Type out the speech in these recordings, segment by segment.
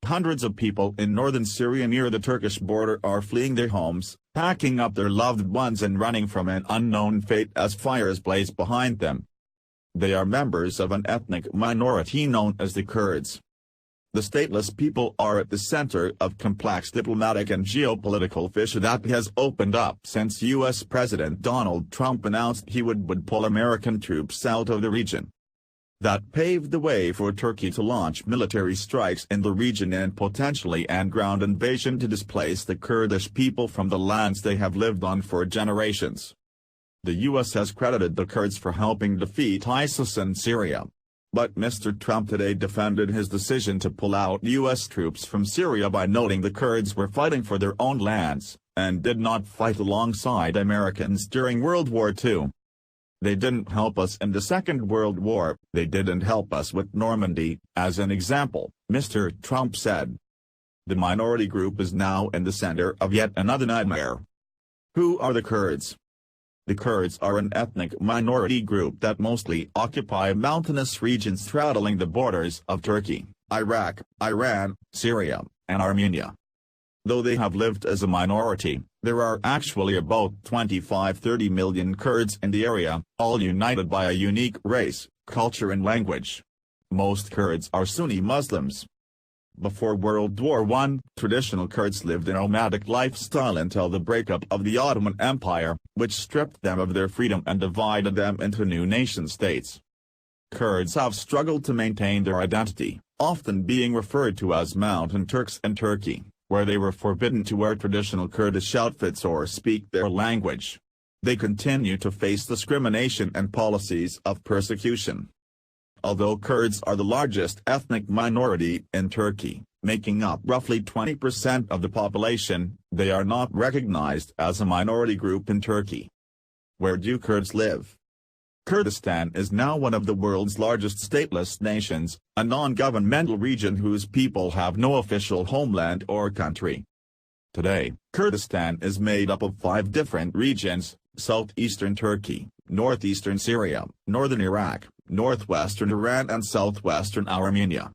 Hundreds of people in northern Syria near the Turkish border are fleeing their homes, packing up their loved ones and running from an unknown fate as fires blaze behind them. They are members of an ethnic minority known as the Kurds. The stateless people are at the center of complex diplomatic and geopolitical fissure that has opened up since U.S. President Donald Trump announced he would pull American troops out of the region. That paved the way for Turkey to launch military strikes in the region and potentially an ground invasion to displace the Kurdish people from the lands they have lived on for generations. The U.S. has credited the Kurds for helping defeat ISIS in Syria. But Mr. Trump today defended his decision to pull out U.S. troops from Syria by noting the Kurds were fighting for their own lands, and did not fight alongside Americans during World War II. They didn't help us in the Second World War, they didn't help us with Normandy, as an example, Mr. Trump said. The minority group is now in the center of yet another nightmare. Who are the Kurds? The Kurds are an ethnic minority group that mostly occupy mountainous regions straddling the borders of Turkey, Iraq, Iran, Syria, and Armenia. Though they have lived as a minority, there are actually about 25–30 million Kurds in the area, all united by a unique race, culture and language. Most Kurds are Sunni Muslims. Before World War I, traditional Kurds lived a nomadic lifestyle until the breakup of the Ottoman Empire, which stripped them of their freedom and divided them into new nation-states. Kurds have struggled to maintain their identity, often being referred to as Mountain Turks in Turkey, where they were forbidden to wear traditional Kurdish outfits or speak their language. They continue to face discrimination and policies of persecution. Although Kurds are the largest ethnic minority in Turkey, making up roughly 20% of the population, they are not recognized as a minority group in Turkey. Where do Kurds live? Kurdistan is now one of the world's largest stateless nations, a non-governmental region whose people have no official homeland or country. Today, Kurdistan is made up of 5 different regions: southeastern Turkey, northeastern Syria, northern Iraq, northwestern Iran and southwestern Armenia.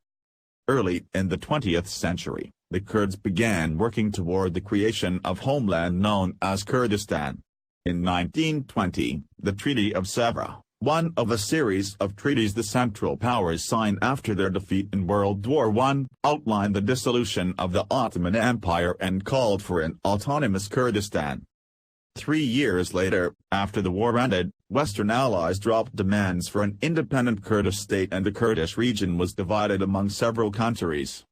Early in the 20th century, the Kurds began working toward the creation of homeland known as Kurdistan. In 1920, the Treaty of Sèvres, one of a series of treaties the Central Powers signed after their defeat in World War I, outlined the dissolution of the Ottoman Empire and called for an autonomous Kurdistan. 3 years later, after the war ended, Western allies dropped demands for an independent Kurdish state and the Kurdish region was divided among several countries.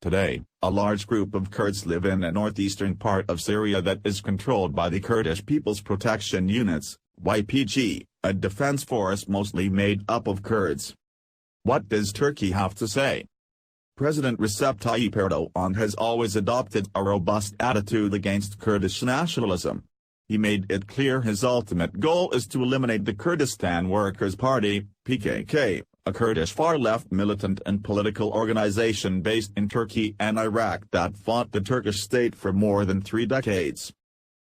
Today, a large group of Kurds live in a northeastern part of Syria that is controlled by the Kurdish People's Protection Units, YPG, a defense force mostly made up of Kurds. What does Turkey have to say? President Recep Tayyip Erdogan has always adopted a robust attitude against Kurdish nationalism. He made it clear his ultimate goal is to eliminate the Kurdistan Workers' Party, PKK, a Kurdish far-left militant and political organization based in Turkey and Iraq that fought the Turkish state for more than 3 decades.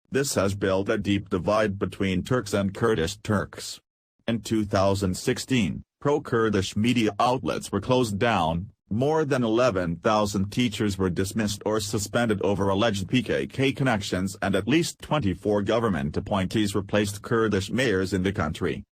This has built a deep divide between Turks and Kurdish Turks. In 2016, pro-Kurdish media outlets were closed down, more than 11,000 teachers were dismissed or suspended over alleged PKK connections and at least 24 government appointees replaced Kurdish mayors in the country.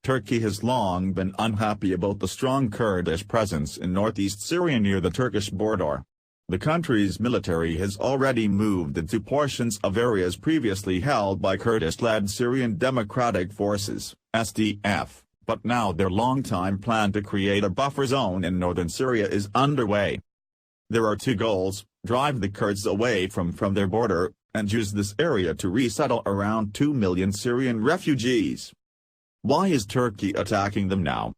Turkey has long been unhappy about the strong Kurdish presence in northeast Syria near the Turkish border. The country's military has already moved into portions of areas previously held by Kurdish-led Syrian Democratic Forces, SDF, but now their long-time plan to create a buffer zone in northern Syria is underway. There are 2 goals: drive the Kurds away from their border, and use this area to resettle around 2 million Syrian refugees. Why is Turkey attacking them now?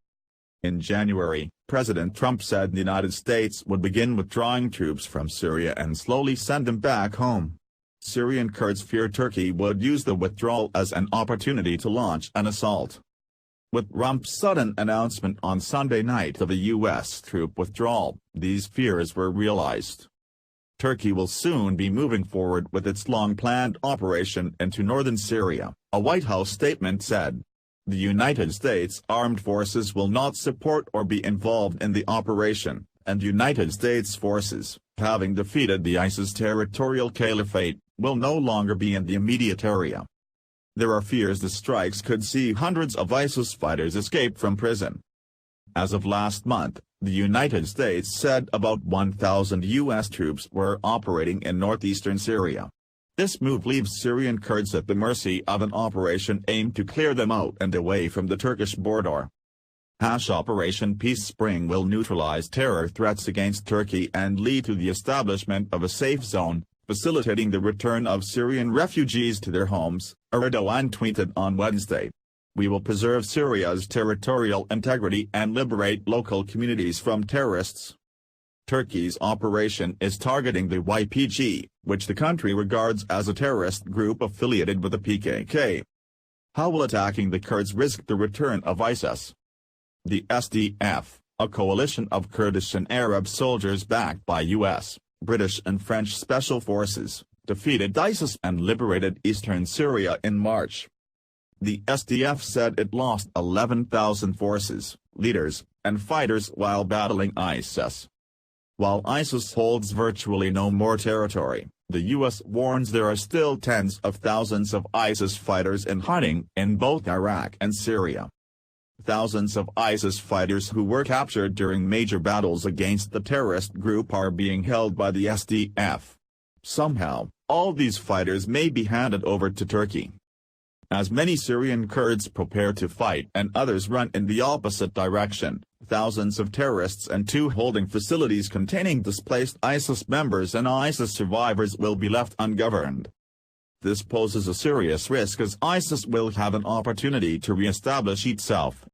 In January, President Trump said the United States would begin withdrawing troops from Syria and slowly send them back home. Syrian Kurds fear Turkey would use the withdrawal as an opportunity to launch an assault. With Trump's sudden announcement on Sunday night of a U.S. troop withdrawal, these fears were realized. Turkey will soon be moving forward with its long-planned operation into northern Syria, a White House statement said. The United States Armed Forces will not support or be involved in the operation, and United States forces, having defeated the ISIS territorial caliphate, will no longer be in the immediate area. There are fears the strikes could see hundreds of ISIS fighters escape from prison. As of last month, the United States said about 1,000 U.S. troops were operating in northeastern Syria. This move leaves Syrian Kurds at the mercy of an operation aimed to clear them out and away from the Turkish border. Operation Peace Spring will neutralize terror threats against Turkey and lead to the establishment of a safe zone, facilitating the return of Syrian refugees to their homes, Erdogan tweeted on Wednesday. We will preserve Syria's territorial integrity and liberate local communities from terrorists. Turkey's operation is targeting the YPG, which the country regards as a terrorist group affiliated with the PKK. How will attacking the Kurds risk the return of ISIS? The SDF, a coalition of Kurdish and Arab soldiers backed by U.S., British and French special forces, defeated ISIS and liberated eastern Syria in March. The SDF said it lost 11,000 forces, leaders, and fighters while battling ISIS. While ISIS holds virtually no more territory, the U.S. warns there are still tens of thousands of ISIS fighters in hiding in both Iraq and Syria. Thousands of ISIS fighters who were captured during major battles against the terrorist group are being held by the SDF. Somehow, all these fighters may be handed over to Turkey. As many Syrian Kurds prepare to fight and others run in the opposite direction, thousands of terrorists and two holding facilities containing displaced ISIS members and ISIS survivors will be left ungoverned. This poses a serious risk as ISIS will have an opportunity to re-establish itself,